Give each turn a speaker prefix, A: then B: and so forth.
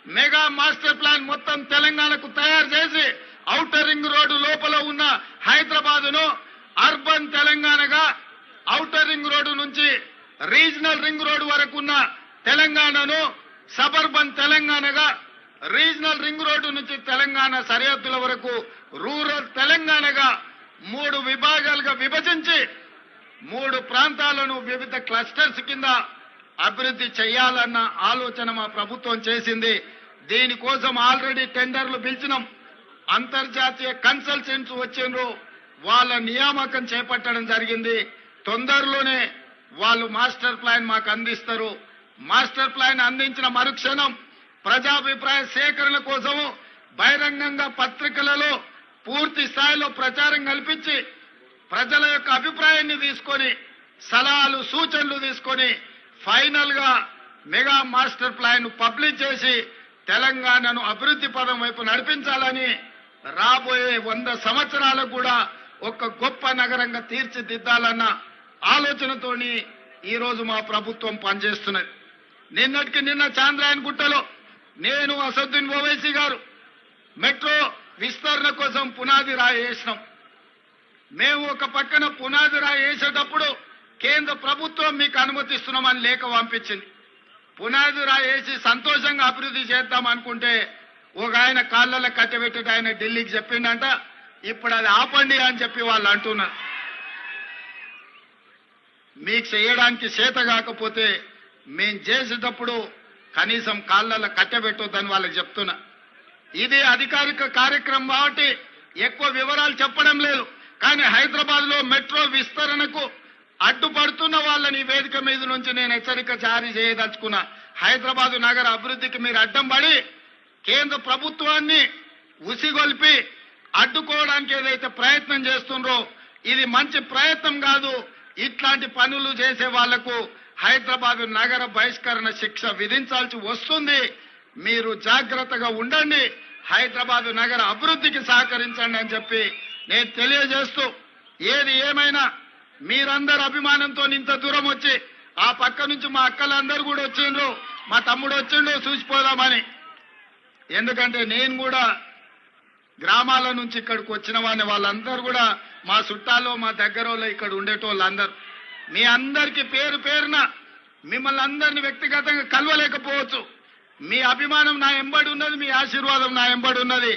A: Mega master plan మొత్తం తెలంగాణకు తయారు చేసి ఔటర్ రింగ్ రోడ్డు లోపల ఉన్న హైదరాబాదును అర్బన్ తెలంగాణగా, ఔటర్ రింగ్ రోడ్డు నుంచి రీజనల్ రింగ్ రోడ్డు వరకు ఉన్న తెలంగాణను సబర్బన్ తెలంగాణగా, రీజనల్ రింగ్ రోడ్డు నుంచి తెలంగాణ సరిహద్దుల వరకు రూరల్ తెలంగాణగా 3 విభాగాలుగా విభజించి 3 ప్రాంతాలను వివిధ క్లస్టర్స్ కింద అభివృద్ధి చేయాలన్న ఆలోచన మా ప్రభుత్వం చేసింది. దీనికోసం ఆల్రెడీ టెండర్లు పిలిచినాం. అంతర్జాతీయ కన్సల్టెంట్స్ వచ్చిండ్రు, వాళ్ళ నియామకం చేపట్టడం జరిగింది. తొందరలోనే వాళ్ళు మాస్టర్ ప్లాన్ మాకు అందిస్తారు. మాస్టర్ ప్లాన్ అందించిన మరుక్షణం ప్రజాభిప్రాయ సేకరణ కోసం బహిరంగంగా పత్రికలలో పూర్తి స్థాయిలో ప్రచారం కల్పించి ప్రజల యొక్క అభిప్రాయాన్ని తీసుకొని సలహాలు సూచనలు తీసుకొని ఫైనల్ గా మెగా మాస్టర్ ప్లాన్ పబ్లిష్ చేసి తెలంగాణను అభివృద్ధి పదం వైపు నడిపించాలని, రాబోయే 100 సంవత్సరాలకు కూడా ఒక గొప్ప నగరంగా తీర్చిదిద్దాలన్న ఆలోచనతోని ఈ రోజు మా ప్రభుత్వం పనిచేస్తున్నది. నిన్నటికి నిన్న చాంద్రాయన్ గుట్టలో నేను, అసదుద్దీన్ ఓవైసీ గారు మెట్రో విస్తరణ కోసం పునాది రాయి వేసినాం. మేము ఒక పక్కన పునాది రాయి వేసేటప్పుడు కేంద్ర ప్రభుత్వం మీకు అనుమతిస్తున్నామని లేఖ పంపించింది. పునాది రాయి వేసి సంతోషంగా అభివృద్ధి చేద్దాం అనుకుంటే ఒక ఆయన కాళ్ళలో కట్టబెట్టి ఆయన ఢిల్లీకి చెప్పిండంట, ఇప్పుడు అది ఆపండి అని చెప్పి వాళ్ళు అంటున్నారు. మీకు చేయడానికి చేత కాకపోతే మేం చేసేటప్పుడు కనీసం కాళ్ళలో కట్టబెట్టొద్దని వాళ్ళకి చెప్తున్నా. ఇది అధికారిక కార్యక్రమం కాబట్టి ఎక్కువ వివరాలు చెప్పడం లేదు. కానీ హైదరాబాద్ లో మెట్రో విస్తరణకు అడ్డుపడుతున్న వాళ్ళని వేదిక మీద నుంచి నేను హెచ్చరిక జారీ చేయదలుచుకున్నా. హైదరాబాద్ నగర అభివృద్ధికి మీరు అడ్డం పడి కేంద్ర ప్రభుత్వాన్ని ఉసిగొల్పి అడ్డుకోవడానికి ఏదైతే ప్రయత్నం చేస్తుండ్రో ఇది మంచి ప్రయత్నం కాదు. ఇట్లాంటి పనులు చేసే వాళ్లకు హైదరాబాద్ నగర బహిష్కరణ శిక్ష విధించాల్సి వస్తుంది. మీరు జాగ్రత్తగా ఉండండి, హైదరాబాద్ నగర అభివృద్ధికి సహకరించండి అని చెప్పి నేను తెలియజేస్తూ, ఏది ఏమైనా మీరందరూ అభిమానంతో ఇంత దూరం వచ్చి ఆ పక్క నుంచి మా అక్కలందరూ కూడా వచ్చిండ్రు, మా తమ్ముడు వచ్చిండు చూసిపోదామని. ఎందుకంటే నేను కూడా గ్రామాల నుంచి ఇక్కడికి వచ్చిన వాడిని, వాళ్ళందరూ కూడా మా చుట్టాలు మా దగ్గర ఇక్కడ ఉండేటోళ్ళందరూ. మీ అందరికీ పేరు పేరున మిమ్మల్ని అందరినీ వ్యక్తిగతంగా కలవలేకపోవచ్చు. మీ అభిమానం నా ఎంబడి ఉన్నది, మీ ఆశీర్వాదం నా ఎంబడి ఉన్నది.